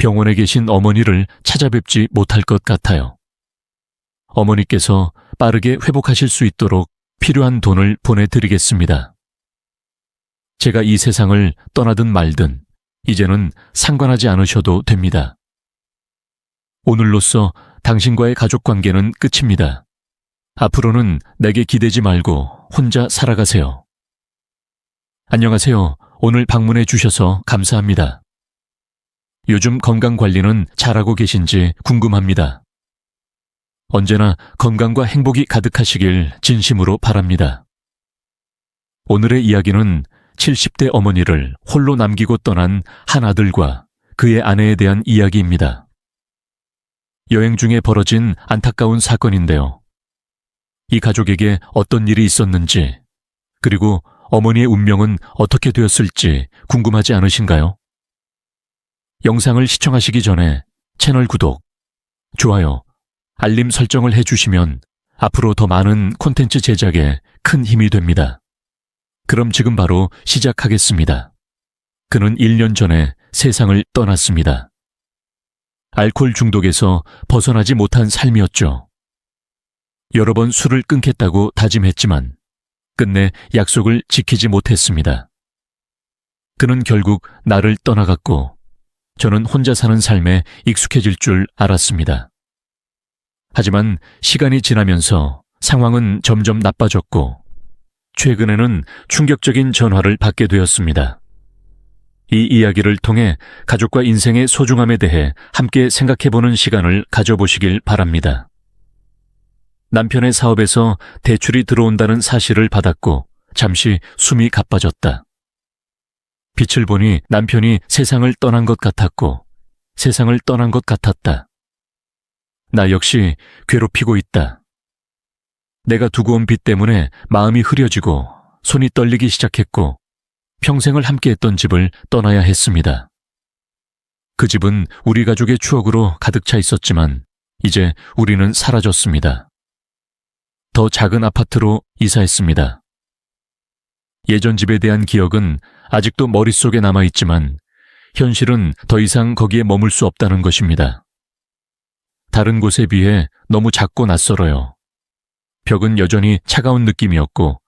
병원에 계신 어머니를 찾아뵙지 못할 것 같아요. 어머니께서 빠르게 회복하실 수 있도록 필요한 돈을 보내드리겠습니다. 제가 이 세상을 떠나든 말든 이제는 상관하지 않으셔도 됩니다. 오늘로써 당신과의 가족관계는 끝입니다. 앞으로는 내게 기대지 말고 혼자 살아가세요. 안녕하세요. 오늘 방문해 주셔서 감사합니다. 요즘 건강관리는 잘하고 계신지 궁금합니다. 언제나 건강과 행복이 가득하시길 진심으로 바랍니다. 오늘의 이야기는 70대 어머니를 홀로 남기고 떠난 한 아들과 그의 아내에 대한 이야기입니다. 여행 중에 벌어진 안타까운 사건인데요. 이 가족에게 어떤 일이 있었는지, 그리고 어머니의 운명은 어떻게 되었을지 궁금하지 않으신가요? 영상을 시청하시기 전에 채널 구독, 좋아요, 알림 설정을 해주시면 앞으로 더 많은 콘텐츠 제작에 큰 힘이 됩니다. 그럼 지금 바로 시작하겠습니다. 그는 1년 전에 세상을 떠났습니다. 알코올 중독에서 벗어나지 못한 삶이었죠. 여러 번 술을 끊겠다고 다짐했지만 끝내 약속을 지키지 못했습니다. 그는 결국 나를 떠나갔고 저는 혼자 사는 삶에 익숙해질 줄 알았습니다. 하지만 시간이 지나면서 상황은 점점 나빠졌고 최근에는 충격적인 전화를 받게 되었습니다. 이 이야기를 통해 가족과 인생의 소중함에 대해 함께 생각해보는 시간을 가져보시길 바랍니다. 남편의 사업에서 대출이 들어온다는 사실을 받았고 잠시 숨이 가빠졌다. 빛을 보니 남편이 세상을 떠난 것 같았고 세상을 떠난 것 같았다. 나 역시 괴롭히고 있다. 내가 두고 온 빚 때문에 마음이 흐려지고 손이 떨리기 시작했고 평생을 함께했던 집을 떠나야 했습니다. 그 집은 우리 가족의 추억으로 가득 차 있었지만 이제 우리는 사라졌습니다. 더 작은 아파트로 이사했습니다. 예전 집에 대한 기억은 아직도 머릿속에 남아있지만 현실은 더 이상 거기에 머물 수 없다는 것입니다. 다른 곳에 비해 너무 작고 낯설어요. 벽은 여전히 차가운 느낌이었고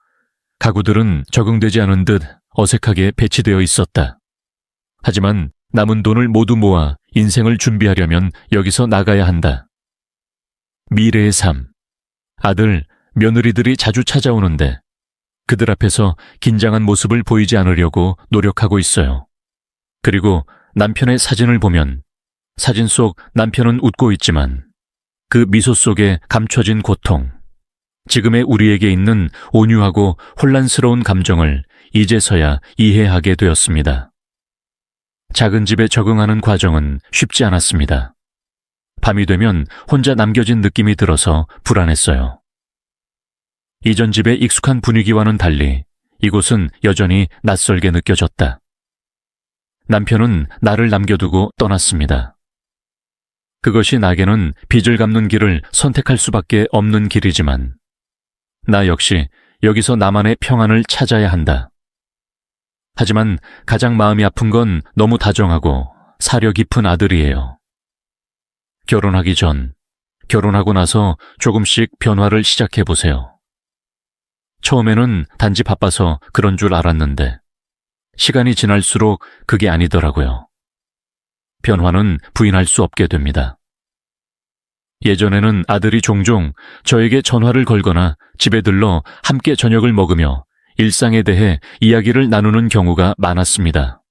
가구들은 적응되지 않은 듯 어색하게 배치되어 있었다. 하지만 남은 돈을 모두 모아 인생을 준비하려면 여기서 나가야 한다. 미래의 삶. 아들, 며느리들이 자주 찾아오는데 그들 앞에서 긴장한 모습을 보이지 않으려고 노력하고 있어요. 그리고 남편의 사진을 보면 사진 속 남편은 웃고 있지만 그 미소 속에 감춰진 고통, 지금의 우리에게 있는 온유하고 혼란스러운 감정을 이제서야 이해하게 되었습니다. 작은 집에 적응하는 과정은 쉽지 않았습니다. 밤이 되면 혼자 남겨진 느낌이 들어서 불안했어요. 이전 집의 익숙한 분위기와는 달리 이곳은 여전히 낯설게 느껴졌다. 남편은 나를 남겨두고 떠났습니다. 그것이 나에게는 빚을 갚는 길을 선택할 수밖에 없는 길이지만 나 역시 여기서 나만의 평안을 찾아야 한다. 하지만 가장 마음이 아픈 건 너무 다정하고 사려 깊은 아들이에요. 결혼하기 전, 결혼하고 나서 조금씩 변화를 시작해보세요. 처음에는 단지 바빠서 그런 줄 알았는데 시간이 지날수록 그게 아니더라고요. 변화는 부인할 수 없게 됩니다. 예전에는 아들이 종종 저에게 전화를 걸거나 집에 들러 함께 저녁을 먹으며 일상에 대해 이야기를 나누는 경우가 많았습니다.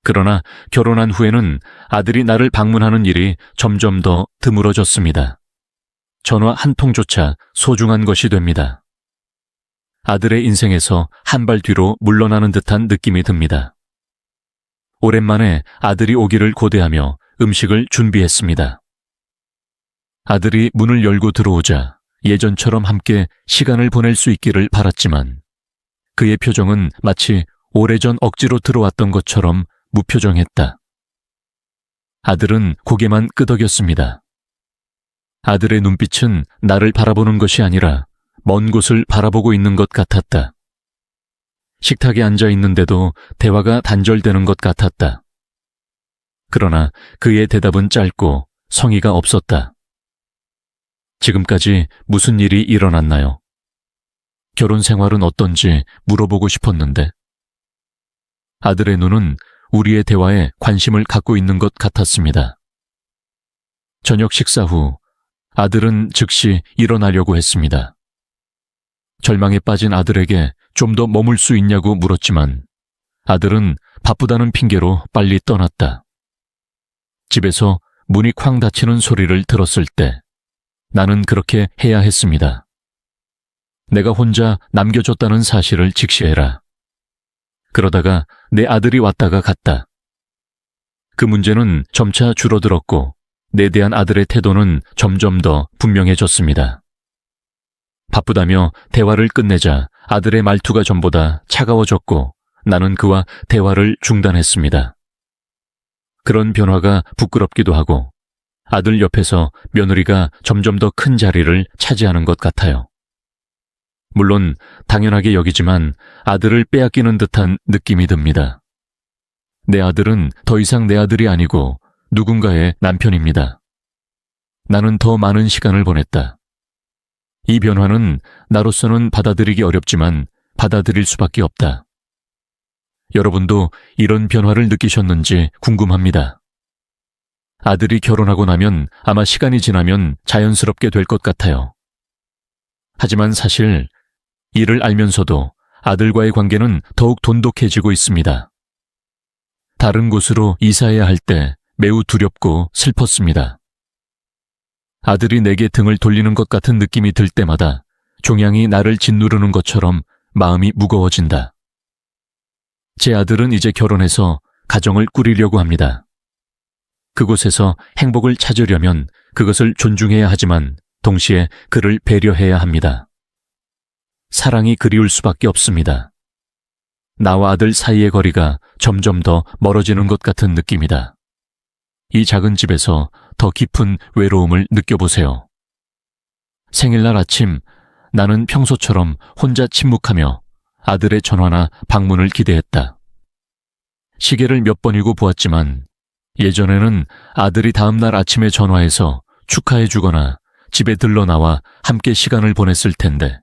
그러나 결혼한 후에는 아들이 나를 방문하는 일이 점점 더 드물어졌습니다. 전화 한 통조차 소중한 것이 됩니다. 아들의 인생에서 한 발 뒤로 물러나는 듯한 느낌이 듭니다. 오랜만에 아들이 오기를 고대하며 음식을 준비했습니다. 아들이 문을 열고 들어오자 예전처럼 함께 시간을 보낼 수 있기를 바랐지만 그의 표정은 마치 오래전 억지로 들어왔던 것처럼 무표정했다. 아들은 고개만 끄덕였습니다. 아들의 눈빛은 나를 바라보는 것이 아니라 먼 곳을 바라보고 있는 것 같았다. 식탁에 앉아 있는데도 대화가 단절되는 것 같았다. 그러나 그의 대답은 짧고 성의가 없었다. 지금까지 무슨 일이 일어났나요? 결혼 생활은 어떤지 물어보고 싶었는데 아들의 눈은 우리의 대화에 관심을 갖고 있는 것 같았습니다. 저녁 식사 후 아들은 즉시 일어나려고 했습니다. 절망에 빠진 아들에게 좀 더 머물 수 있냐고 물었지만 아들은 바쁘다는 핑계로 빨리 떠났다. 집에서 문이 쾅 닫히는 소리를 들었을 때 나는 그렇게 해야 했습니다. 내가 혼자 남겨줬다는 사실을 직시해라. 그러다가 내 아들이 왔다가 갔다. 그 문제는 점차 줄어들었고 내 대한 아들의 태도는 점점 더 분명해졌습니다. 바쁘다며 대화를 끝내자 아들의 말투가 전보다 차가워졌고 나는 그와 대화를 중단했습니다. 그런 변화가 부끄럽기도 하고 아들 옆에서 며느리가 점점 더 큰 자리를 차지하는 것 같아요. 물론 당연하게 여기지만 아들을 빼앗기는 듯한 느낌이 듭니다. 내 아들은 더 이상 내 아들이 아니고 누군가의 남편입니다. 나는 더 많은 시간을 보냈다. 이 변화는 나로서는 받아들이기 어렵지만 받아들일 수밖에 없다. 여러분도 이런 변화를 느끼셨는지 궁금합니다. 아들이 결혼하고 나면 아마 시간이 지나면 자연스럽게 될 것 같아요. 하지만 사실 이를 알면서도 아들과의 관계는 더욱 돈독해지고 있습니다. 다른 곳으로 이사해야 할 때 매우 두렵고 슬펐습니다. 아들이 내게 등을 돌리는 것 같은 느낌이 들 때마다 종양이 나를 짓누르는 것처럼 마음이 무거워진다. 제 아들은 이제 결혼해서 가정을 꾸리려고 합니다. 그곳에서 행복을 찾으려면 그것을 존중해야 하지만 동시에 그를 배려해야 합니다. 사랑이 그리울 수밖에 없습니다. 나와 아들 사이의 거리가 점점 더 멀어지는 것 같은 느낌이다. 이 작은 집에서 더 깊은 외로움을 느껴보세요. 생일날 아침 나는 평소처럼 혼자 침묵하며 아들의 전화나 방문을 기대했다. 시계를 몇 번이고 보았지만 예전에는 아들이 다음날 아침에 전화해서 축하해주거나 집에 들러나와 함께 시간을 보냈을 텐데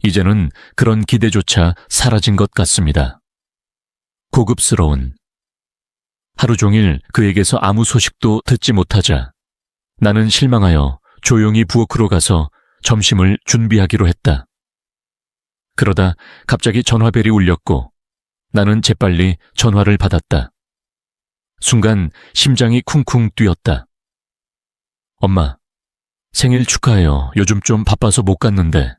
이제는 그런 기대조차 사라진 것 같습니다. 고급스러운 하루 종일 그에게서 아무 소식도 듣지 못하자 나는 실망하여 조용히 부엌으로 가서 점심을 준비하기로 했다. 그러다 갑자기 전화벨이 울렸고 나는 재빨리 전화를 받았다. 순간 심장이 쿵쿵 뛰었다. 엄마, 생일 축하해요. 요즘 좀 바빠서 못 갔는데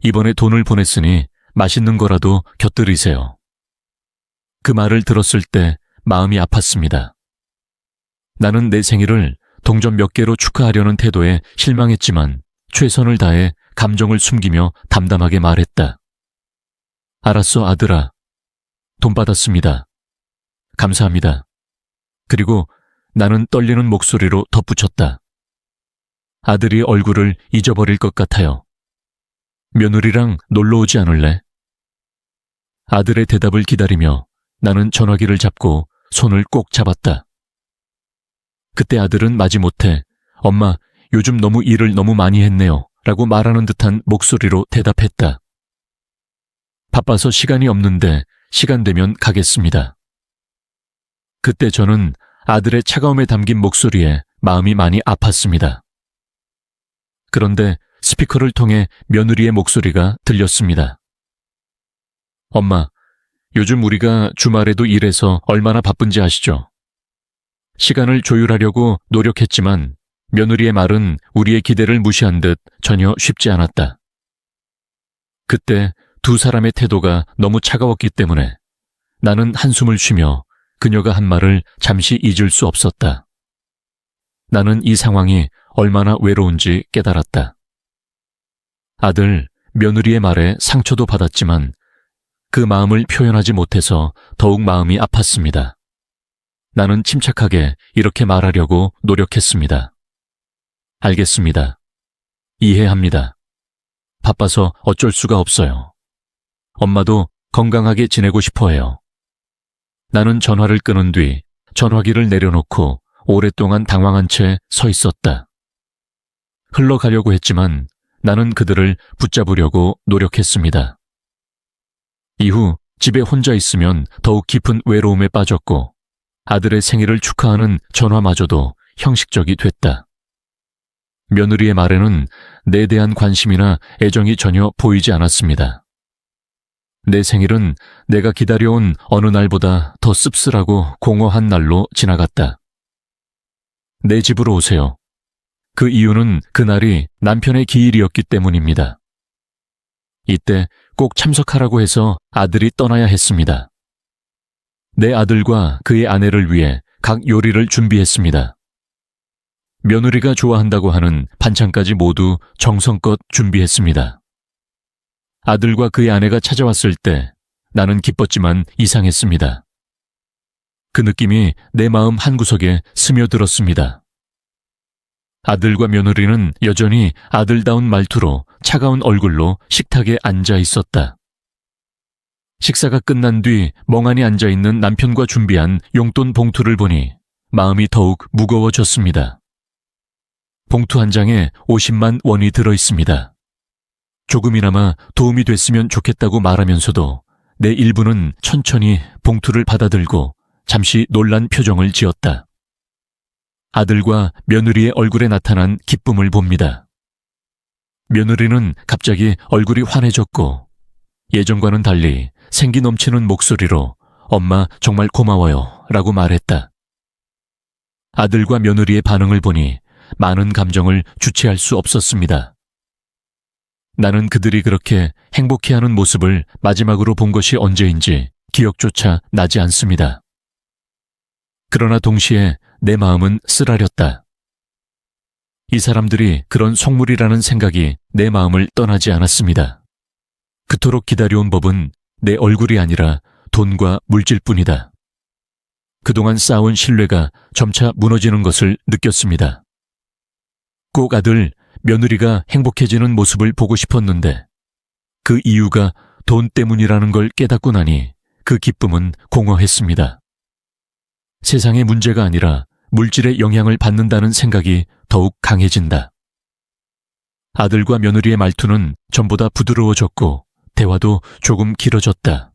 이번에 돈을 보냈으니 맛있는 거라도 곁들이세요. 그 말을 들었을 때 마음이 아팠습니다. 나는 내 생일을 동전 몇 개로 축하하려는 태도에 실망했지만 최선을 다해 감정을 숨기며 담담하게 말했다. 알았어, 아들아. 돈 받았습니다. 감사합니다. 그리고 나는 떨리는 목소리로 덧붙였다. 아들이 얼굴을 잊어버릴 것 같아요. 며느리랑 놀러 오지 않을래? 아들의 대답을 기다리며 나는 전화기를 잡고 손을 꼭 잡았다. 그때 아들은 마지못해 엄마, 요즘 너무 일을 너무 많이 했네요 라고 말하는 듯한 목소리로 대답했다. 바빠서 시간이 없는데 시간 되면 가겠습니다. 그때 저는 아들의 차가움에 담긴 목소리에 마음이 많이 아팠습니다. 그런데 스피커를 통해 며느리의 목소리가 들렸습니다. 엄마, 요즘 우리가 주말에도 일해서 얼마나 바쁜지 아시죠? 시간을 조율하려고 노력했지만 며느리의 말은 우리의 기대를 무시한 듯 전혀 쉽지 않았다. 그때 두 사람의 태도가 너무 차가웠기 때문에 나는 한숨을 쉬며 그녀가 한 말을 잠시 잊을 수 없었다. 나는 이 상황이 얼마나 외로운지 깨달았다. 아들, 며느리의 말에 상처도 받았지만 그 마음을 표현하지 못해서 더욱 마음이 아팠습니다. 나는 침착하게 이렇게 말하려고 노력했습니다. 알겠습니다. 이해합니다. 바빠서 어쩔 수가 없어요. 엄마도 건강하게 지내고 싶어 해요. 나는 전화를 끊은 뒤 전화기를 내려놓고 오랫동안 당황한 채 서 있었다. 흘러가려고 했지만 나는 그들을 붙잡으려고 노력했습니다. 이후 집에 혼자 있으면 더욱 깊은 외로움에 빠졌고 아들의 생일을 축하하는 전화마저도 형식적이 됐다. 며느리의 말에는 내 대한 관심이나 애정이 전혀 보이지 않았습니다. 내 생일은 내가 기다려온 어느 날보다 더 씁쓸하고 공허한 날로 지나갔다. 내 집으로 오세요. 그 이유는 그날이 남편의 기일이었기 때문입니다. 이때 꼭 참석하라고 해서 아들이 떠나야 했습니다. 내 아들과 그의 아내를 위해 각 요리를 준비했습니다. 며느리가 좋아한다고 하는 반찬까지 모두 정성껏 준비했습니다. 아들과 그의 아내가 찾아왔을 때 나는 기뻤지만 이상했습니다. 그 느낌이 내 마음 한구석에 스며들었습니다. 아들과 며느리는 여전히 아들다운 말투로 차가운 얼굴로 식탁에 앉아 있었다. 식사가 끝난 뒤 멍하니 앉아 있는 남편과 준비한 용돈 봉투를 보니 마음이 더욱 무거워졌습니다. 봉투 한 장에 50만 원이 들어 있습니다. 조금이나마 도움이 됐으면 좋겠다고 말하면서도 내 일부는 천천히 봉투를 받아들고 잠시 놀란 표정을 지었다. 아들과 며느리의 얼굴에 나타난 기쁨을 봅니다. 며느리는 갑자기 얼굴이 환해졌고 예전과는 달리 생기 넘치는 목소리로 엄마 정말 고마워요 라고 말했다. 아들과 며느리의 반응을 보니 많은 감정을 주체할 수 없었습니다. 나는 그들이 그렇게 행복해하는 모습을 마지막으로 본 것이 언제인지 기억조차 나지 않습니다. 그러나 동시에 내 마음은 쓰라렸다. 이 사람들이 그런 속물이라는 생각이 내 마음을 떠나지 않았습니다. 그토록 기다려온 법은 내 얼굴이 아니라 돈과 물질뿐이다. 그동안 쌓아온 신뢰가 점차 무너지는 것을 느꼈습니다. 꼭 아들, 며느리가 행복해지는 모습을 보고 싶었는데 그 이유가 돈 때문이라는 걸 깨닫고 나니 그 기쁨은 공허했습니다. 세상의 문제가 아니라 물질의 영향을 받는다는 생각이 더욱 강해진다. 아들과 며느리의 말투는 전보다 부드러워졌고 대화도 조금 길어졌다.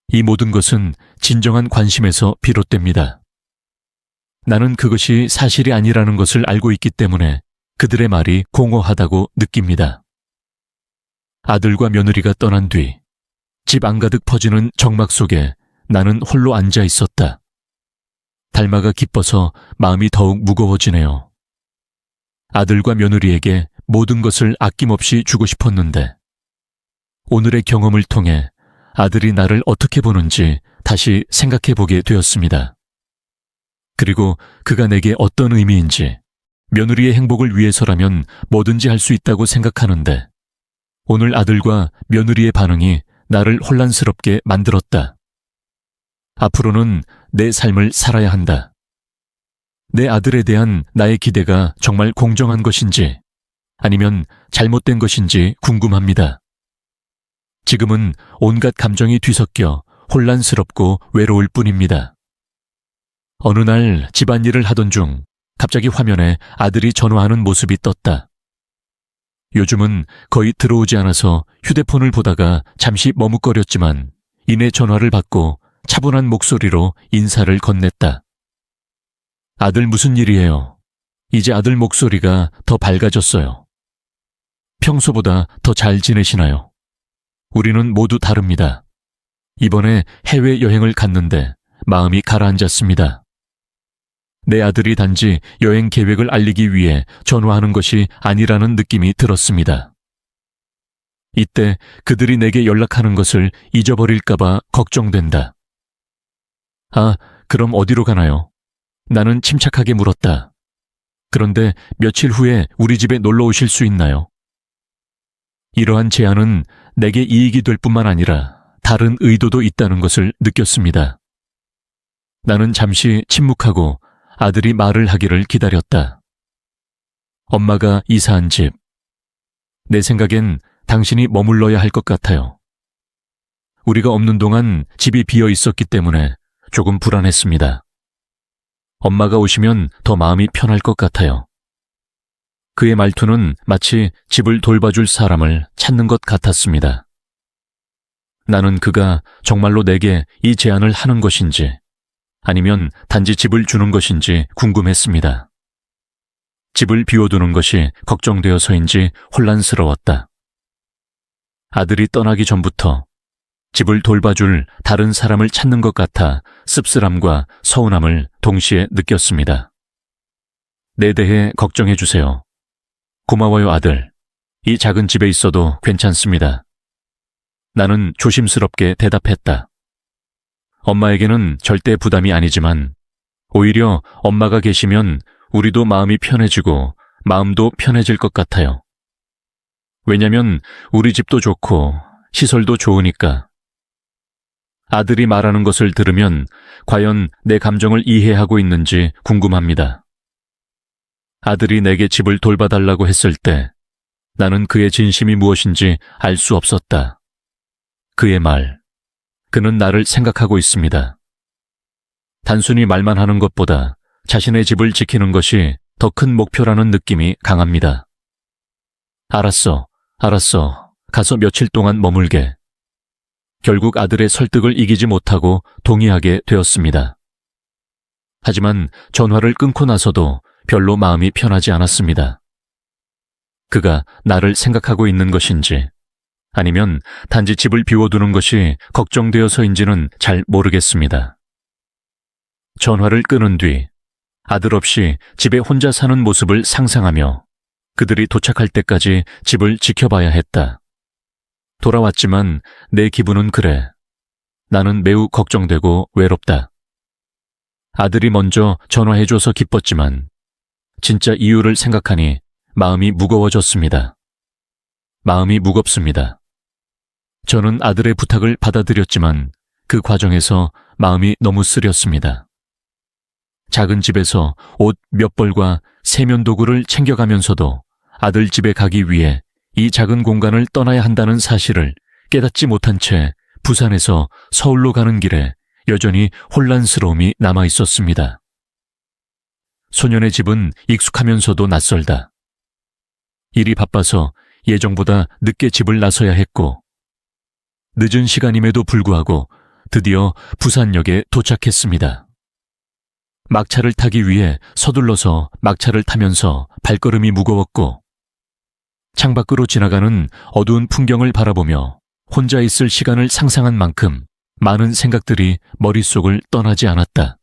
이 모든 것은 진정한 관심에서 비롯됩니다. 나는 그것이 사실이 아니라는 것을 알고 있기 때문에 그들의 말이 공허하다고 느낍니다. 아들과 며느리가 떠난 뒤 집 안가득 퍼지는 정막 속에 나는 홀로 앉아 있었다. 닮아가 기뻐서 마음이 더욱 무거워지네요. 아들과 며느리에게 모든 것을 아낌없이 주고 싶었는데 오늘의 경험을 통해 아들이 나를 어떻게 보는지 다시 생각해 보게 되었습니다. 그리고 그가 내게 어떤 의미인지, 며느리의 행복을 위해서라면 뭐든지 할 수 있다고 생각하는데 오늘 아들과 며느리의 반응이 나를 혼란스럽게 만들었다. 앞으로는 내 삶을 살아야 한다. 내 아들에 대한 나의 기대가 정말 공정한 것인지 아니면 잘못된 것인지 궁금합니다. 지금은 온갖 감정이 뒤섞여 혼란스럽고 외로울 뿐입니다. 어느 날 집안일을 하던 중 갑자기 화면에 아들이 전화하는 모습이 떴다. 요즘은 거의 들어오지 않아서 휴대폰을 보다가 잠시 머뭇거렸지만 이내 전화를 받고 차분한 목소리로 인사를 건넸다. 아들 무슨 일이에요? 이제 아들 목소리가 더 밝아졌어요. 평소보다 더 잘 지내시나요? 우리는 모두 다릅니다. 이번에 해외여행을 갔는데 마음이 가라앉았습니다. 내 아들이 단지 여행 계획을 알리기 위해 전화하는 것이 아니라는 느낌이 들었습니다. 이때 그들이 내게 연락하는 것을 잊어버릴까봐 걱정된다. 아, 그럼 어디로 가나요? 나는 침착하게 물었다. 그런데 며칠 후에 우리 집에 놀러 오실 수 있나요? 이러한 제안은 내게 이익이 될 뿐만 아니라 다른 의도도 있다는 것을 느꼈습니다. 나는 잠시 침묵하고 아들이 말을 하기를 기다렸다. 엄마가 이사한 집. 내 생각엔 당신이 머물러야 할 것 같아요. 우리가 없는 동안 집이 비어 있었기 때문에 조금 불안했습니다. 엄마가 오시면 더 마음이 편할 것 같아요. 그의 말투는 마치 집을 돌봐줄 사람을 찾는 것 같았습니다. 나는 그가 정말로 내게 이 제안을 하는 것인지 아니면 단지 집을 주는 것인지 궁금했습니다. 집을 비워두는 것이 걱정되어서인지 혼란스러웠다. 아들이 떠나기 전부터 집을 돌봐줄 다른 사람을 찾는 것 같아 씁쓸함과 서운함을 동시에 느꼈습니다. 내 대해 걱정해 주세요. 고마워요, 아들. 이 작은 집에 있어도 괜찮습니다. 나는 조심스럽게 대답했다. 엄마에게는 절대 부담이 아니지만 오히려 엄마가 계시면 우리도 마음이 편해지고 마음도 편해질 것 같아요. 왜냐면 우리 집도 좋고 시설도 좋으니까. 아들이 말하는 것을 들으면 과연 내 감정을 이해하고 있는지 궁금합니다. 아들이 내게 집을 돌봐달라고 했을 때 나는 그의 진심이 무엇인지 알 수 없었다. 그의 말, 그는 나를 생각하고 있습니다. 단순히 말만 하는 것보다 자신의 집을 지키는 것이 더 큰 목표라는 느낌이 강합니다. 알았어. 가서 며칠 동안 머물게. 결국 아들의 설득을 이기지 못하고 동의하게 되었습니다. 하지만 전화를 끊고 나서도 별로 마음이 편하지 않았습니다. 그가 나를 생각하고 있는 것인지 아니면 단지 집을 비워두는 것이 걱정되어서인지는 잘 모르겠습니다. 전화를 끊은 뒤 아들 없이 집에 혼자 사는 모습을 상상하며 그들이 도착할 때까지 집을 지켜봐야 했다. 돌아왔지만 내 기분은 그래. 나는 매우 걱정되고 외롭다. 아들이 먼저 전화해줘서 기뻤지만 진짜 이유를 생각하니 마음이 무거워졌습니다. 마음이 무겁습니다. 저는 아들의 부탁을 받아들였지만 그 과정에서 마음이 너무 쓰렸습니다. 작은 집에서 옷 몇 벌과 세면도구를 챙겨가면서도 아들 집에 가기 위해 이 작은 공간을 떠나야 한다는 사실을 깨닫지 못한 채 부산에서 서울로 가는 길에 여전히 혼란스러움이 남아 있었습니다. 소년의 집은 익숙하면서도 낯설다. 일이 바빠서 예정보다 늦게 집을 나서야 했고 늦은 시간임에도 불구하고 드디어 부산역에 도착했습니다. 막차를 타기 위해 서둘러서 막차를 타면서 발걸음이 무거웠고 창밖으로 지나가는 어두운 풍경을 바라보며 혼자 있을 시간을 상상한 만큼 많은 생각들이 머릿속을 떠나지 않았다.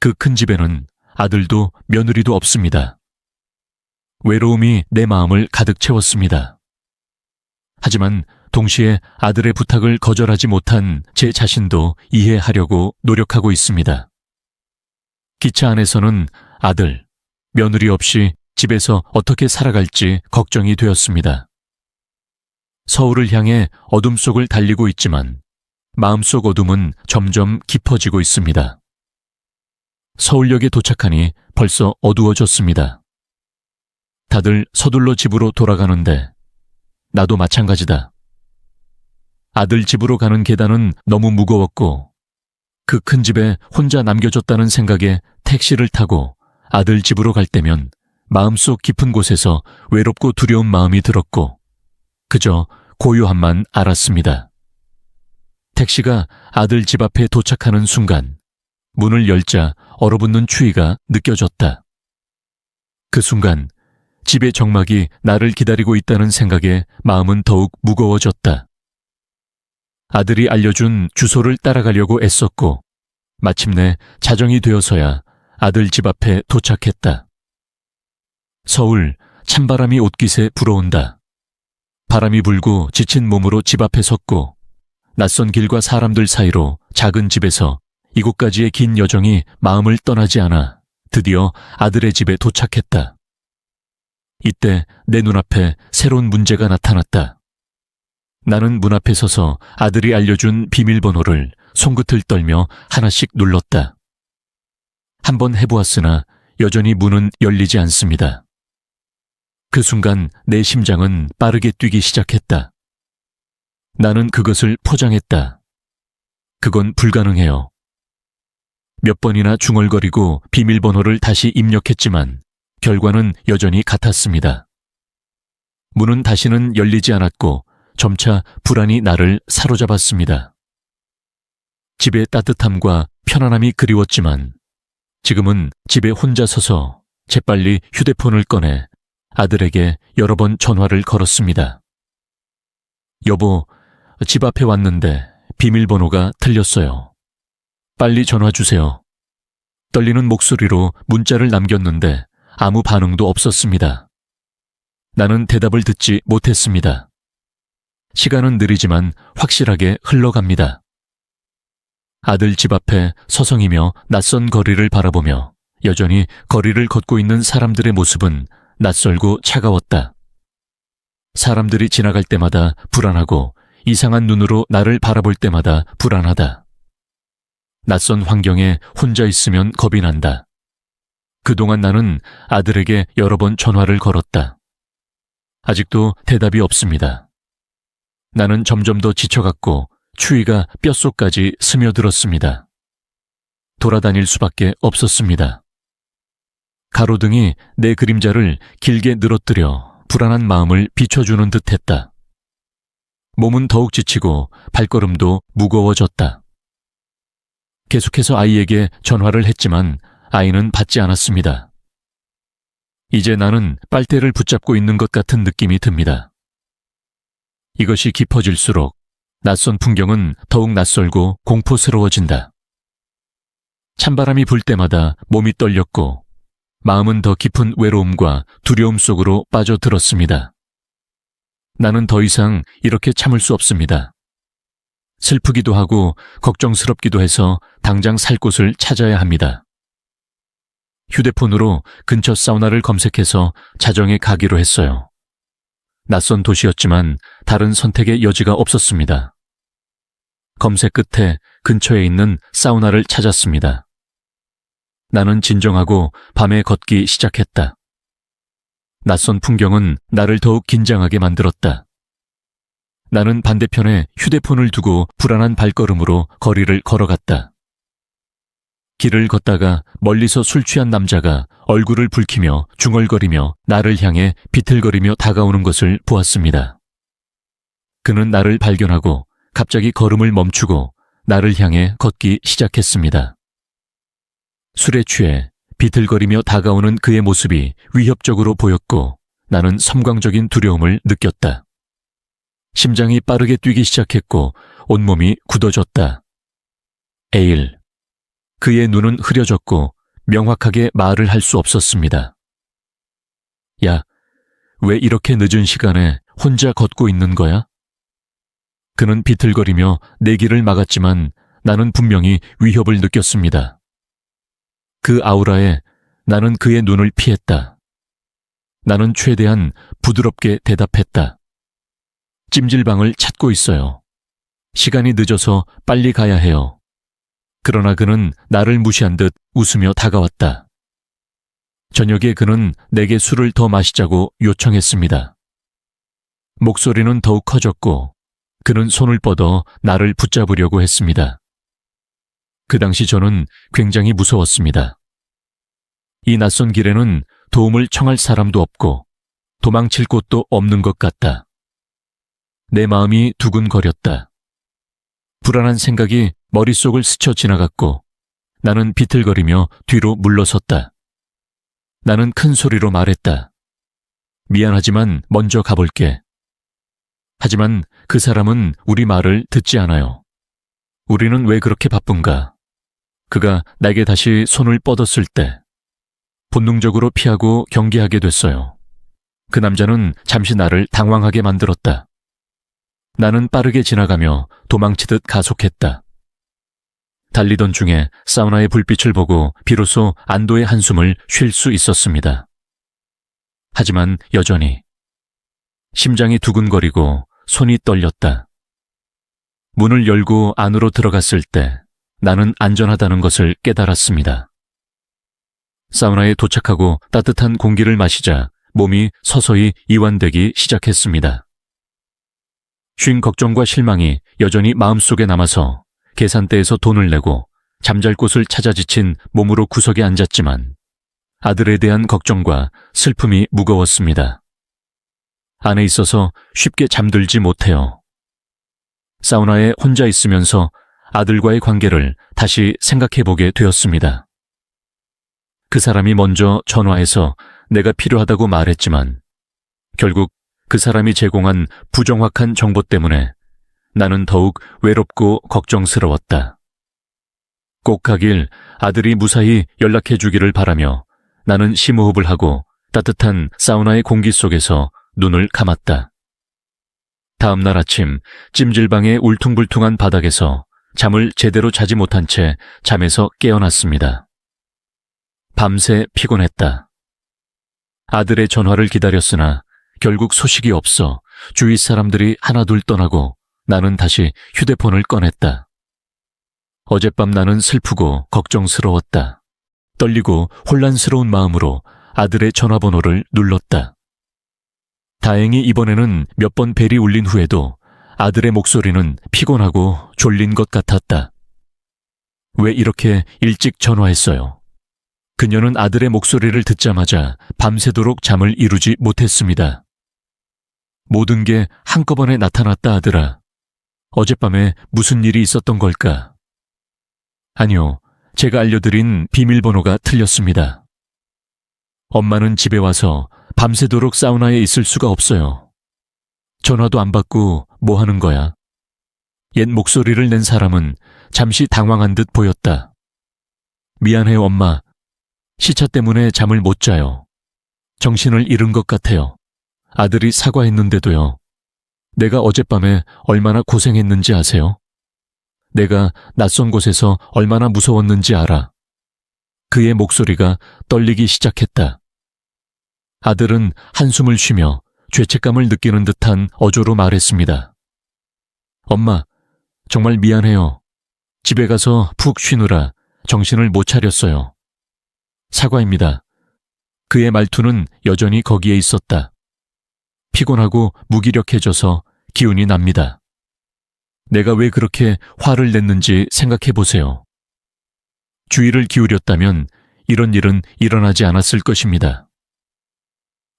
그 큰 집에는 아들도 며느리도 없습니다. 외로움이 내 마음을 가득 채웠습니다. 하지만 동시에 아들의 부탁을 거절하지 못한 제 자신도 이해하려고 노력하고 있습니다. 기차 안에서는 아들, 며느리 없이 집에서 어떻게 살아갈지 걱정이 되었습니다. 서울을 향해 어둠 속을 달리고 있지만 마음속 어둠은 점점 깊어지고 있습니다. 서울역에 도착하니 벌써 어두워졌습니다. 다들 서둘러 집으로 돌아가는데 나도 마찬가지다. 아들 집으로 가는 계단은 너무 무거웠고 그 큰 집에 혼자 남겨졌다는 생각에 택시를 타고 아들 집으로 갈 때면 마음속 깊은 곳에서 외롭고 두려운 마음이 들었고 그저 고요함만 알았습니다. 택시가 아들 집 앞에 도착하는 순간 문을 열자 얼어붙는 추위가 느껴졌다. 그 순간 집의 정막이 나를 기다리고 있다는 생각에 마음은 더욱 무거워졌다. 아들이 알려준 주소를 따라가려고 애썼고 마침내 자정이 되어서야 아들 집 앞에 도착했다. 서울, 찬바람이 옷깃에 불어온다. 바람이 불고 지친 몸으로 집 앞에 섰고 낯선 길과 사람들 사이로 작은 집에서 이곳까지의 긴 여정이 마음을 떠나지 않아 드디어 아들의 집에 도착했다. 이때 내 눈앞에 새로운 문제가 나타났다. 나는 문 앞에 서서 아들이 알려준 비밀번호를 손끝을 떨며 하나씩 눌렀다. 한번 해보았으나 여전히 문은 열리지 않습니다. 그 순간 내 심장은 빠르게 뛰기 시작했다. 나는 그것을 포장했다. 그건 불가능해요. 몇 번이나 중얼거리고 비밀번호를 다시 입력했지만 결과는 여전히 같았습니다. 문은 다시는 열리지 않았고 점차 불안이 나를 사로잡았습니다. 집의 따뜻함과 편안함이 그리웠지만 지금은 집에 혼자 서서 재빨리 휴대폰을 꺼내 아들에게 여러 번 전화를 걸었습니다. 여보, 집 앞에 왔는데 비밀번호가 틀렸어요. 빨리 전화 주세요. 떨리는 목소리로 문자를 남겼는데 아무 반응도 없었습니다. 나는 대답을 듣지 못했습니다. 시간은 느리지만 확실하게 흘러갑니다. 아들 집 앞에 서성이며 낯선 거리를 바라보며 여전히 거리를 걷고 있는 사람들의 모습은 낯설고 차가웠다. 사람들이 지나갈 때마다 불안하고 이상한 눈으로 나를 바라볼 때마다 불안하다. 낯선 환경에 혼자 있으면 겁이 난다. 그동안 나는 아들에게 여러 번 전화를 걸었다. 아직도 대답이 없습니다. 나는 점점 더 지쳐갔고 추위가 뼛속까지 스며들었습니다. 돌아다닐 수밖에 없었습니다. 가로등이 내 그림자를 길게 늘어뜨려 불안한 마음을 비춰주는 듯했다. 몸은 더욱 지치고 발걸음도 무거워졌다. 계속해서 아이에게 전화를 했지만 아이는 받지 않았습니다. 이제 나는 빨대를 붙잡고 있는 것 같은 느낌이 듭니다. 이것이 깊어질수록 낯선 풍경은 더욱 낯설고 공포스러워진다. 찬바람이 불 때마다 몸이 떨렸고 마음은 더 깊은 외로움과 두려움 속으로 빠져들었습니다. 나는 더 이상 이렇게 참을 수 없습니다. 슬프기도 하고 걱정스럽기도 해서 당장 살 곳을 찾아야 합니다. 휴대폰으로 근처 사우나를 검색해서 자정에 가기로 했어요. 낯선 도시였지만 다른 선택의 여지가 없었습니다. 검색 끝에 근처에 있는 사우나를 찾았습니다. 나는 진정하고 밤에 걷기 시작했다. 낯선 풍경은 나를 더욱 긴장하게 만들었다. 나는 반대편에 휴대폰을 두고 불안한 발걸음으로 거리를 걸어갔다. 길을 걷다가 멀리서 술 취한 남자가 얼굴을 붉히며 중얼거리며 나를 향해 비틀거리며 다가오는 것을 보았습니다. 그는 나를 발견하고 갑자기 걸음을 멈추고 나를 향해 걷기 시작했습니다. 술에 취해 비틀거리며 다가오는 그의 모습이 위협적으로 보였고 나는 섬광적인 두려움을 느꼈다. 심장이 빠르게 뛰기 시작했고 온몸이 굳어졌다. 에일. 그의 눈은 흐려졌고 명확하게 말을 할 수 없었습니다. 야, 왜 이렇게 늦은 시간에 혼자 걷고 있는 거야? 그는 비틀거리며 내 길을 막았지만 나는 분명히 위협을 느꼈습니다. 그 아우라에 나는 그의 눈을 피했다. 나는 최대한 부드럽게 대답했다. 찜질방을 찾고 있어요. 시간이 늦어서 빨리 가야 해요. 그러나 그는 나를 무시한 듯 웃으며 다가왔다. 저녁에 그는 내게 술을 더 마시자고 요청했습니다. 목소리는 더욱 커졌고 그는 손을 뻗어 나를 붙잡으려고 했습니다. 그 당시 저는 굉장히 무서웠습니다. 이 낯선 길에는 도움을 청할 사람도 없고 도망칠 곳도 없는 것 같다. 내 마음이 두근거렸다. 불안한 생각이 머릿속을 스쳐 지나갔고 나는 비틀거리며 뒤로 물러섰다. 나는 큰 소리로 말했다. 미안하지만 먼저 가볼게. 하지만 그 사람은 우리 말을 듣지 않아요. 우리는 왜 그렇게 바쁜가? 그가 나에게 다시 손을 뻗었을 때 본능적으로 피하고 경계하게 됐어요. 그 남자는 잠시 나를 당황하게 만들었다. 나는 빠르게 지나가며 도망치듯 가속했다. 달리던 중에 사우나의 불빛을 보고 비로소 안도의 한숨을 쉴 수 있었습니다. 하지만 여전히 심장이 두근거리고 손이 떨렸다. 문을 열고 안으로 들어갔을 때 나는 안전하다는 것을 깨달았습니다. 사우나에 도착하고 따뜻한 공기를 마시자 몸이 서서히 이완되기 시작했습니다. 쉰 걱정과 실망이 여전히 마음속에 남아서 계산대에서 돈을 내고 잠잘 곳을 찾아 지친 몸으로 구석에 앉았지만 아들에 대한 걱정과 슬픔이 무거웠습니다. 안에 있어서 쉽게 잠들지 못해요. 사우나에 혼자 있으면서 아들과의 관계를 다시 생각해보게 되었습니다. 그 사람이 먼저 전화해서 내가 필요하다고 말했지만 결국 그 사람이 제공한 부정확한 정보 때문에 나는 더욱 외롭고 걱정스러웠다. 꼭 가길 아들이 무사히 연락해 주기를 바라며 나는 심호흡을 하고 따뜻한 사우나의 공기 속에서 눈을 감았다. 다음 날 아침 찜질방의 울퉁불퉁한 바닥에서 잠을 제대로 자지 못한 채 잠에서 깨어났습니다. 밤새 피곤했다. 아들의 전화를 기다렸으나 결국 소식이 없어 주위 사람들이 하나둘 떠나고 나는 다시 휴대폰을 꺼냈다. 어젯밤 나는 슬프고 걱정스러웠다. 떨리고 혼란스러운 마음으로 아들의 전화번호를 눌렀다. 다행히 이번에는 몇 번 벨이 울린 후에도 아들의 목소리는 피곤하고 졸린 것 같았다. 왜 이렇게 일찍 전화했어요? 그녀는 아들의 목소리를 듣자마자 밤새도록 잠을 이루지 못했습니다. 모든 게 한꺼번에 나타났다 아들아. 어젯밤에 무슨 일이 있었던 걸까? 아니요, 제가 알려드린 비밀번호가 틀렸습니다. 엄마는 집에 와서 밤새도록 사우나에 있을 수가 없어요. 전화도 안 받고 뭐 하는 거야? 옛 목소리를 낸 사람은 잠시 당황한 듯 보였다. 미안해요, 엄마. 시차 때문에 잠을 못 자요. 정신을 잃은 것 같아요. 아들이 사과했는데도요. 내가 어젯밤에 얼마나 고생했는지 아세요? 내가 낯선 곳에서 얼마나 무서웠는지 알아. 그의 목소리가 떨리기 시작했다. 아들은 한숨을 쉬며 죄책감을 느끼는 듯한 어조로 말했습니다. 엄마, 정말 미안해요. 집에 가서 푹 쉬느라 정신을 못 차렸어요. 사과입니다. 그의 말투는 여전히 거기에 있었다. 피곤하고 무기력해져서 기운이 납니다. 내가 왜 그렇게 화를 냈는지 생각해 보세요. 주의를 기울였다면 이런 일은 일어나지 않았을 것입니다.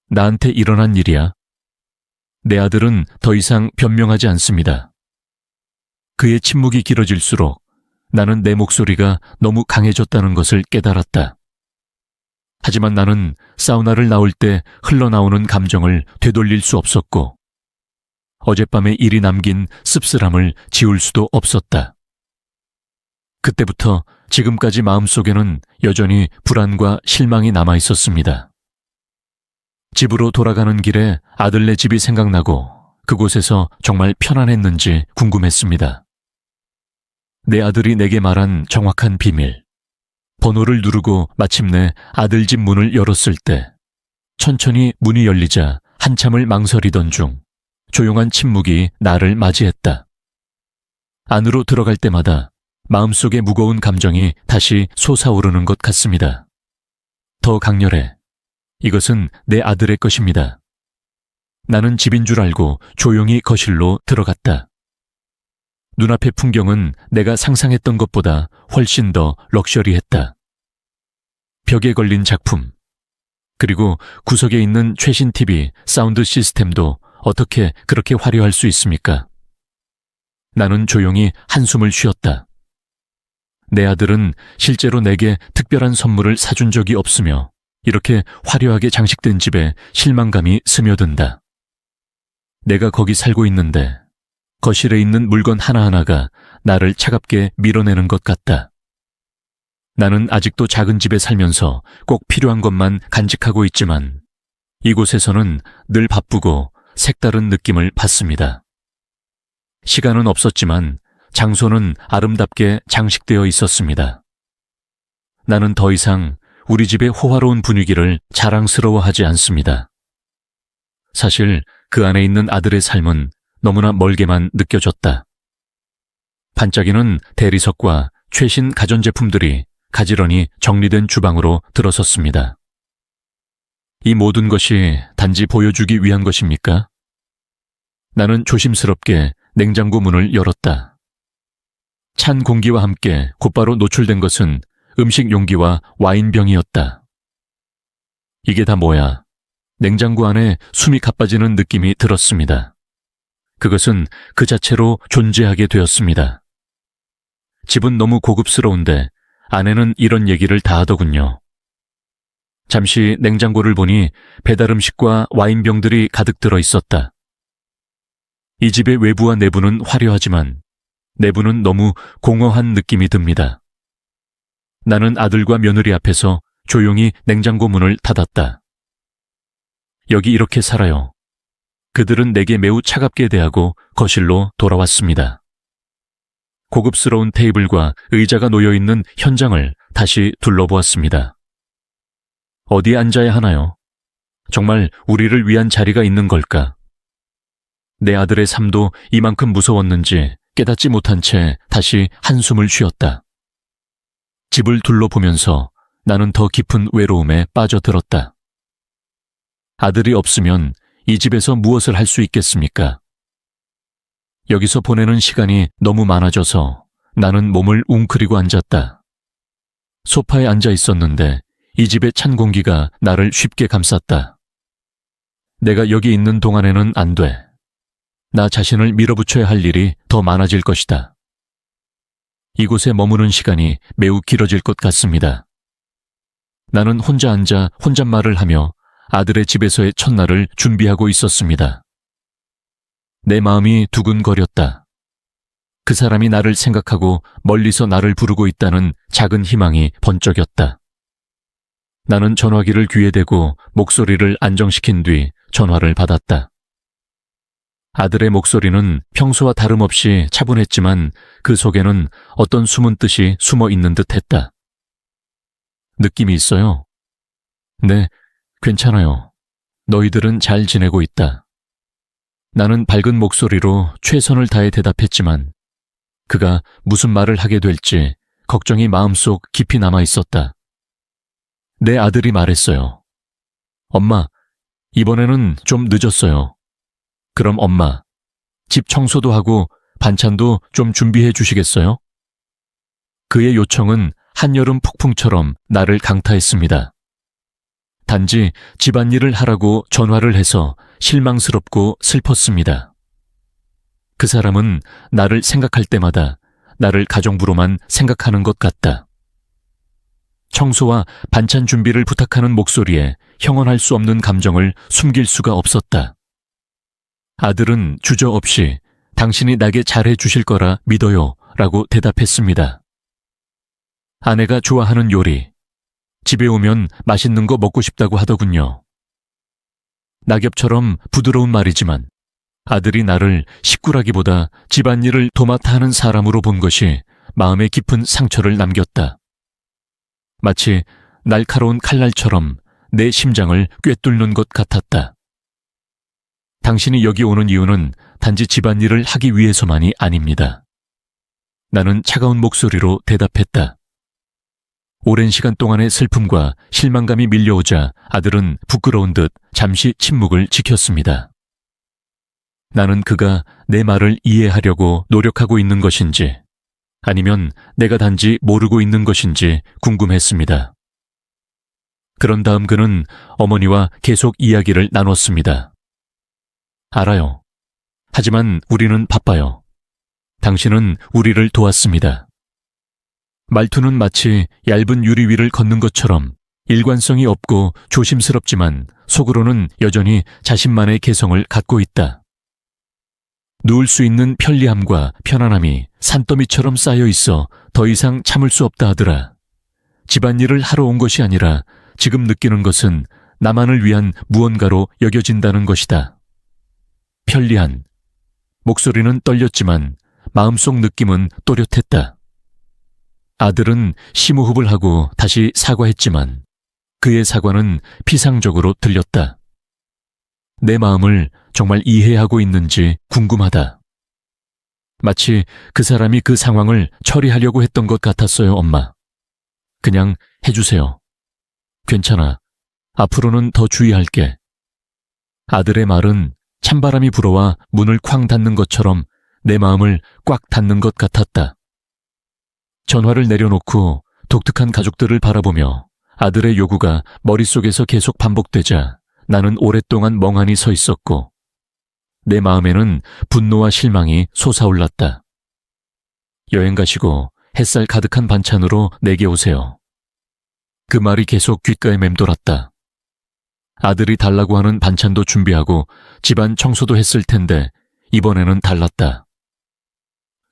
나한테 일어난 일이야. 내 아들은 더 이상 변명하지 않습니다. 그의 침묵이 길어질수록 나는 내 목소리가 너무 강해졌다는 것을 깨달았다. 하지만 나는 사우나를 나올 때 흘러나오는 감정을 되돌릴 수 없었고 어젯밤에 일이 남긴 씁쓸함을 지울 수도 없었다. 그때부터 지금까지 마음속에는 여전히 불안과 실망이 남아 있었습니다. 집으로 돌아가는 길에 아들네 집이 생각나고 그곳에서 정말 편안했는지 궁금했습니다. 내 아들이 내게 말한 정확한 비밀. 번호를 누르고 마침내 아들 집 문을 열었을 때 천천히 문이 열리자 한참을 망설이던 중 조용한 침묵이 나를 맞이했다. 안으로 들어갈 때마다 마음속의 무거운 감정이 다시 솟아오르는 것 같습니다. 더 강렬해. 이것은 내 아들의 것입니다. 나는 집인 줄 알고 조용히 거실로 들어갔다. 눈앞의 풍경은 내가 상상했던 것보다 훨씬 더 럭셔리했다. 벽에 걸린 작품, 그리고 구석에 있는 최신 TV, 사운드 시스템도 어떻게 그렇게 화려할 수 있습니까? 나는 조용히 한숨을 쉬었다. 내 아들은 실제로 내게 특별한 선물을 사준 적이 없으며 이렇게 화려하게 장식된 집에 실망감이 스며든다. 내가 거기 살고 있는데 거실에 있는 물건 하나하나가 나를 차갑게 밀어내는 것 같다. 나는 아직도 작은 집에 살면서 꼭 필요한 것만 간직하고 있지만 이곳에서는 늘 바쁘고 색다른 느낌을 받습니다. 시간은 없었지만 장소는 아름답게 장식되어 있었습니다. 나는 더 이상 우리 집의 호화로운 분위기를 자랑스러워하지 않습니다. 사실 그 안에 있는 아들의 삶은 너무나 멀게만 느껴졌다. 반짝이는 대리석과 최신 가전제품들이 가지런히 정리된 주방으로 들어섰습니다. 이 모든 것이 단지 보여주기 위한 것입니까? 나는 조심스럽게 냉장고 문을 열었다. 찬 공기와 함께 곧바로 노출된 것은 음식 용기와 와인병이었다. 이게 다 뭐야? 냉장고 안에 숨이 가빠지는 느낌이 들었습니다. 그것은 그 자체로 존재하게 되었습니다. 집은 너무 고급스러운데 아내는 이런 얘기를 다 하더군요. 잠시 냉장고를 보니 배달 음식과 와인병들이 가득 들어 있었다. 이 집의 외부와 내부는 화려하지만 내부는 너무 공허한 느낌이 듭니다. 나는 아들과 며느리 앞에서 조용히 냉장고 문을 닫았다. 여기 이렇게 살아요. 그들은 내게 매우 차갑게 대하고 거실로 돌아왔습니다. 고급스러운 테이블과 의자가 놓여있는 현장을 다시 둘러보았습니다. 어디에 앉아야 하나요? 정말 우리를 위한 자리가 있는 걸까? 내 아들의 삶도 이만큼 무서웠는지 깨닫지 못한 채 다시 한숨을 쉬었다. 집을 둘러보면서 나는 더 깊은 외로움에 빠져들었다. 아들이 없으면 이 집에서 무엇을 할 수 있겠습니까? 여기서 보내는 시간이 너무 많아져서 나는 몸을 웅크리고 앉았다. 소파에 앉아 있었는데 이 집의 찬 공기가 나를 쉽게 감쌌다. 내가 여기 있는 동안에는 안 돼. 나 자신을 밀어붙여야 할 일이 더 많아질 것이다. 이곳에 머무는 시간이 매우 길어질 것 같습니다. 나는 혼자 앉아 혼잣말을 하며 아들의 집에서의 첫날을 준비하고 있었습니다. 내 마음이 두근거렸다. 그 사람이 나를 생각하고 멀리서 나를 부르고 있다는 작은 희망이 번쩍였다. 나는 전화기를 귀에 대고 목소리를 안정시킨 뒤 전화를 받았다. 아들의 목소리는 평소와 다름없이 차분했지만 그 속에는 어떤 숨은 뜻이 숨어 있는 듯했다. 느낌이 있어요? 네, 괜찮아요. 너희들은 잘 지내고 있다. 나는 밝은 목소리로 최선을 다해 대답했지만 그가 무슨 말을 하게 될지 걱정이 마음속 깊이 남아 있었다. 내 아들이 말했어요. 엄마, 이번에는 좀 늦었어요. 그럼 엄마, 집 청소도 하고 반찬도 좀 준비해 주시겠어요? 그의 요청은 한여름 폭풍처럼 나를 강타했습니다. 단지 집안일을 하라고 전화를 해서 실망스럽고 슬펐습니다. 그 사람은 나를 생각할 때마다 나를 가정부로만 생각하는 것 같다. 청소와 반찬 준비를 부탁하는 목소리에 형언할 수 없는 감정을 숨길 수가 없었다. 아들은 주저없이 당신이 나게 잘해 주실 거라 믿어요 라고 대답했습니다. 아내가 좋아하는 요리, 집에 오면 맛있는 거 먹고 싶다고 하더군요. 낙엽처럼 부드러운 말이지만 아들이 나를 식구라기보다 집안일을 도맡아 하는 사람으로 본 것이 마음에 깊은 상처를 남겼다. 마치 날카로운 칼날처럼 내 심장을 꿰뚫는 것 같았다. 당신이 여기 오는 이유는 단지 집안일을 하기 위해서만이 아닙니다. 나는 차가운 목소리로 대답했다. 오랜 시간 동안의 슬픔과 실망감이 밀려오자 아들은 부끄러운 듯 잠시 침묵을 지켰습니다. 나는 그가 내 말을 이해하려고 노력하고 있는 것인지 아니면 내가 단지 모르고 있는 것인지 궁금했습니다. 그런 다음 그는 어머니와 계속 이야기를 나눴습니다. 알아요. 하지만 우리는 바빠요. 당신은 우리를 도왔습니다. 말투는 마치 얇은 유리 위를 걷는 것처럼 일관성이 없고 조심스럽지만 속으로는 여전히 자신만의 개성을 갖고 있다. 누울 수 있는 편리함과 편안함이 산더미처럼 쌓여 있어 더 이상 참을 수 없다 하더라. 집안일을 하러 온 것이 아니라 지금 느끼는 것은 나만을 위한 무언가로 여겨진다는 것이다. 편리한. 목소리는 떨렸지만 마음속 느낌은 또렷했다. 아들은 심호흡을 하고 다시 사과했지만 그의 사과는 피상적으로 들렸다. 내 마음을 정말 이해하고 있는지 궁금하다. 마치 그 사람이 그 상황을 처리하려고 했던 것 같았어요, 엄마. 그냥 해주세요. 괜찮아. 앞으로는 더 주의할게. 아들의 말은 찬바람이 불어와 문을 쾅 닫는 것처럼 내 마음을 꽉 닫는 것 같았다. 전화를 내려놓고 독특한 가족들을 바라보며 아들의 요구가 머릿속에서 계속 반복되자 나는 오랫동안 멍하니 서 있었고 내 마음에는 분노와 실망이 솟아올랐다. 여행 가시고 햇살 가득한 반찬으로 내게 오세요. 그 말이 계속 귓가에 맴돌았다. 아들이 달라고 하는 반찬도 준비하고 집안 청소도 했을 텐데 이번에는 달랐다.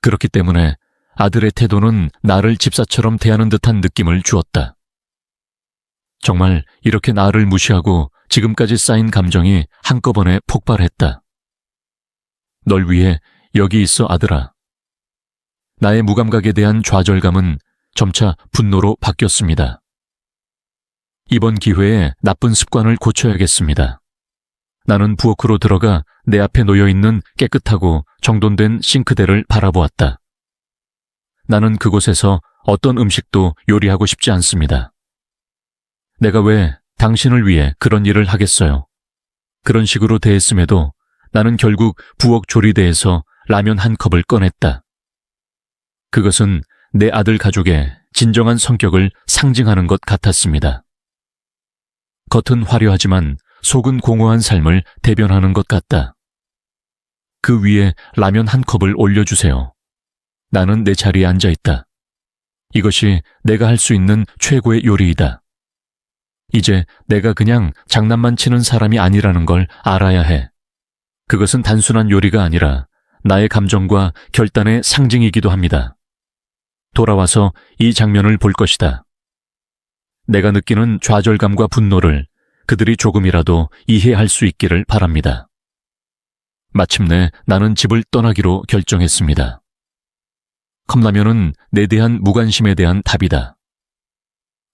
그렇기 때문에 아들의 태도는 나를 집사처럼 대하는 듯한 느낌을 주었다. 정말 이렇게 나를 무시하고 지금까지 쌓인 감정이 한꺼번에 폭발했다. 널 위해 여기 있어 아들아. 나의 무감각에 대한 좌절감은 점차 분노로 바뀌었습니다. 이번 기회에 나쁜 습관을 고쳐야겠습니다. 나는 부엌으로 들어가 내 앞에 놓여있는 깨끗하고 정돈된 싱크대를 바라보았다. 나는 그곳에서 어떤 음식도 요리하고 싶지 않습니다. 내가 왜 당신을 위해 그런 일을 하겠어요? 그런 식으로 대했음에도 나는 결국 부엌 조리대에서 라면 한 컵을 꺼냈다. 그것은 내 아들 가족의 진정한 성격을 상징하는 것 같았습니다. 겉은 화려하지만 속은 공허한 삶을 대변하는 것 같다. 그 위에 라면 한 컵을 올려주세요. 나는 내 자리에 앉아있다. 이것이 내가 할 수 있는 최고의 요리이다. 이제 내가 그냥 장난만 치는 사람이 아니라는 걸 알아야 해. 그것은 단순한 요리가 아니라 나의 감정과 결단의 상징이기도 합니다. 돌아와서 이 장면을 볼 것이다. 내가 느끼는 좌절감과 분노를 그들이 조금이라도 이해할 수 있기를 바랍니다. 마침내 나는 집을 떠나기로 결정했습니다. 컵라면은 내 대한 무관심에 대한 답이다.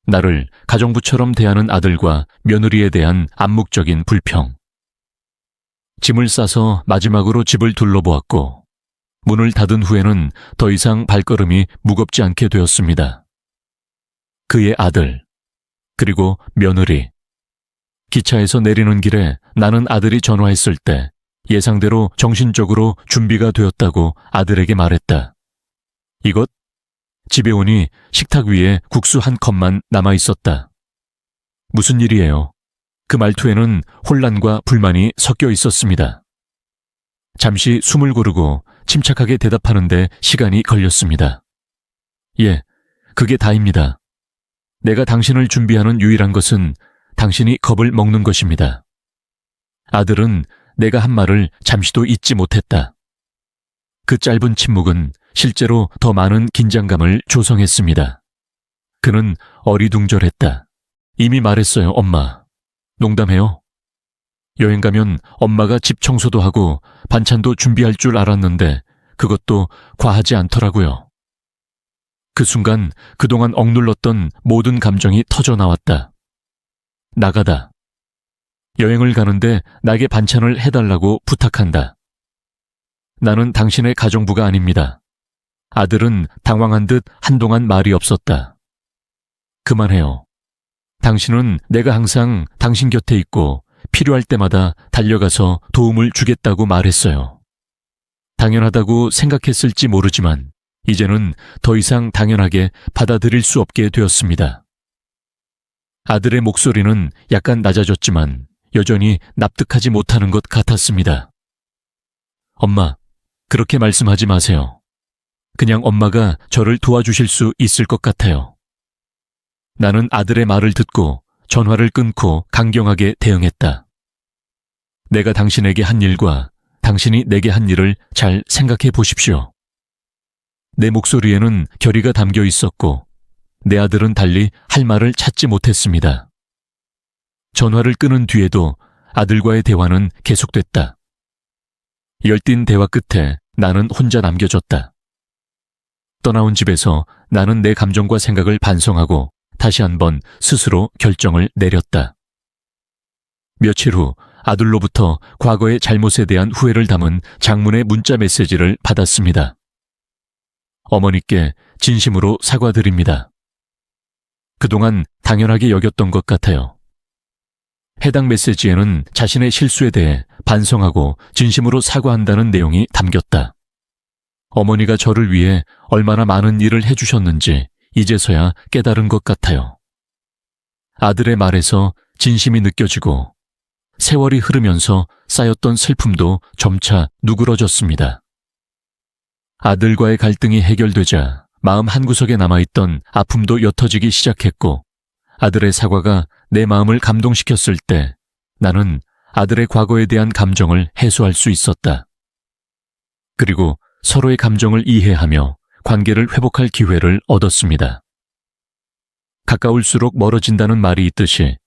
나를 가정부처럼 대하는 아들과 며느리에 대한 암묵적인 불평. 짐을 싸서 마지막으로 집을 둘러보았고 문을 닫은 후에는 더 이상 발걸음이 무겁지 않게 되었습니다. 그의 아들, 그리고 며느리. 기차에서 내리는 길에 나는 아들이 전화했을 때 예상대로 정신적으로 준비가 되었다고 아들에게 말했다. 이것? 집에 오니 식탁 위에 국수 한 컵만 남아 있었다. 무슨 일이에요? 그 말투에는 혼란과 불만이 섞여 있었습니다. 잠시 숨을 고르고 침착하게 대답하는데 시간이 걸렸습니다. 예, 그게 다입니다. 내가 당신을 준비하는 유일한 것은 당신이 겁을 먹는 것입니다. 아들은 내가 한 말을 잠시도 잊지 못했다. 그 짧은 침묵은 실제로 더 많은 긴장감을 조성했습니다. 그는 어리둥절했다. 이미 말했어요, 엄마. 농담해요. 여행 가면 엄마가 집 청소도 하고 반찬도 준비할 줄 알았는데 그것도 과하지 않더라고요. 그 순간 그동안 억눌렀던 모든 감정이 터져나왔다. 나가다. 여행을 가는데 나에게 반찬을 해달라고 부탁한다. 나는 당신의 가정부가 아닙니다. 아들은 당황한 듯 한동안 말이 없었다. 그만해요. 당신은 내가 항상 당신 곁에 있고 필요할 때마다 달려가서 도움을 주겠다고 말했어요. 당연하다고 생각했을지 모르지만 이제는 더 이상 당연하게 받아들일 수 없게 되었습니다. 아들의 목소리는 약간 낮아졌지만 여전히 납득하지 못하는 것 같았습니다. 엄마, 그렇게 말씀하지 마세요. 그냥 엄마가 저를 도와주실 수 있을 것 같아요. 나는 아들의 말을 듣고 전화를 끊고 강경하게 대응했다. 내가 당신에게 한 일과 당신이 내게 한 일을 잘 생각해 보십시오. 내 목소리에는 결의가 담겨 있었고 내 아들은 달리 할 말을 찾지 못했습니다. 전화를 끊은 뒤에도 아들과의 대화는 계속됐다. 열띤 대화 끝에 나는 혼자 남겨졌다. 떠나온 집에서 나는 내 감정과 생각을 반성하고 다시 한번 스스로 결정을 내렸다. 며칠 후 아들로부터 과거의 잘못에 대한 후회를 담은 장문의 문자 메시지를 받았습니다. 어머니께 진심으로 사과드립니다. 그동안 당연하게 여겼던 것 같아요. 해당 메시지에는 자신의 실수에 대해 반성하고 진심으로 사과한다는 내용이 담겼다. 어머니가 저를 위해 얼마나 많은 일을 해주셨는지 이제서야 깨달은 것 같아요. 아들의 말에서 진심이 느껴지고 세월이 흐르면서 쌓였던 슬픔도 점차 누그러졌습니다. 아들과의 갈등이 해결되자 마음 한구석에 남아있던 아픔도 옅어지기 시작했고, 아들의 사과가 내 마음을 감동시켰을 때 나는 아들의 과거에 대한 감정을 해소할 수 있었다. 그리고 서로의 감정을 이해하며 관계를 회복할 기회를 얻었습니다. 가까울수록 멀어진다는 말이 있듯이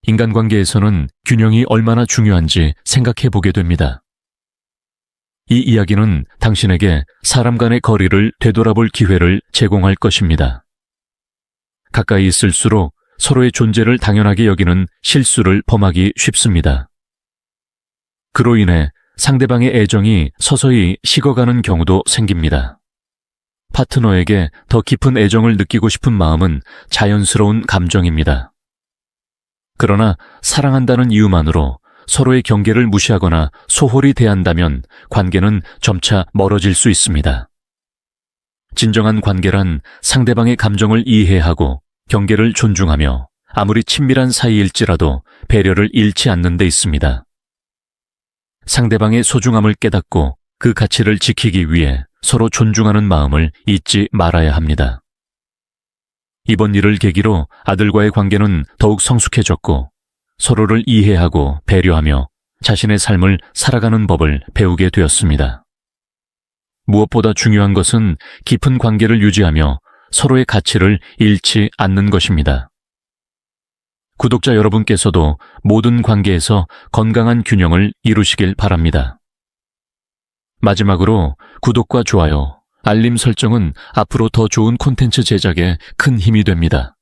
인간관계에서는 균형이 얼마나 중요한지 생각해 보게 됩니다. 이 이야기는 당신에게 사람 간의 거리를 되돌아볼 기회를 제공할 것입니다. 가까이 있을수록 서로의 존재를 당연하게 여기는 실수를 범하기 쉽습니다. 그로 인해 상대방의 애정이 서서히 식어가는 경우도 생깁니다. 파트너에게 더 깊은 애정을 느끼고 싶은 마음은 자연스러운 감정입니다. 그러나 사랑한다는 이유만으로 서로의 경계를 무시하거나 소홀히 대한다면 관계는 점차 멀어질 수 있습니다. 진정한 관계란 상대방의 감정을 이해하고 경계를 존중하며 아무리 친밀한 사이일지라도 배려를 잃지 않는 데 있습니다. 상대방의 소중함을 깨닫고 그 가치를 지키기 위해 서로 존중하는 마음을 잊지 말아야 합니다. 이번 일을 계기로 아들과의 관계는 더욱 성숙해졌고 서로를 이해하고 배려하며 자신의 삶을 살아가는 법을 배우게 되었습니다. 무엇보다 중요한 것은 깊은 관계를 유지하며 서로의 가치를 잃지 않는 것입니다. 구독자 여러분께서도 모든 관계에서 건강한 균형을 이루시길 바랍니다. 마지막으로 구독과 좋아요, 알림 설정은 앞으로 더 좋은 콘텐츠 제작에 큰 힘이 됩니다.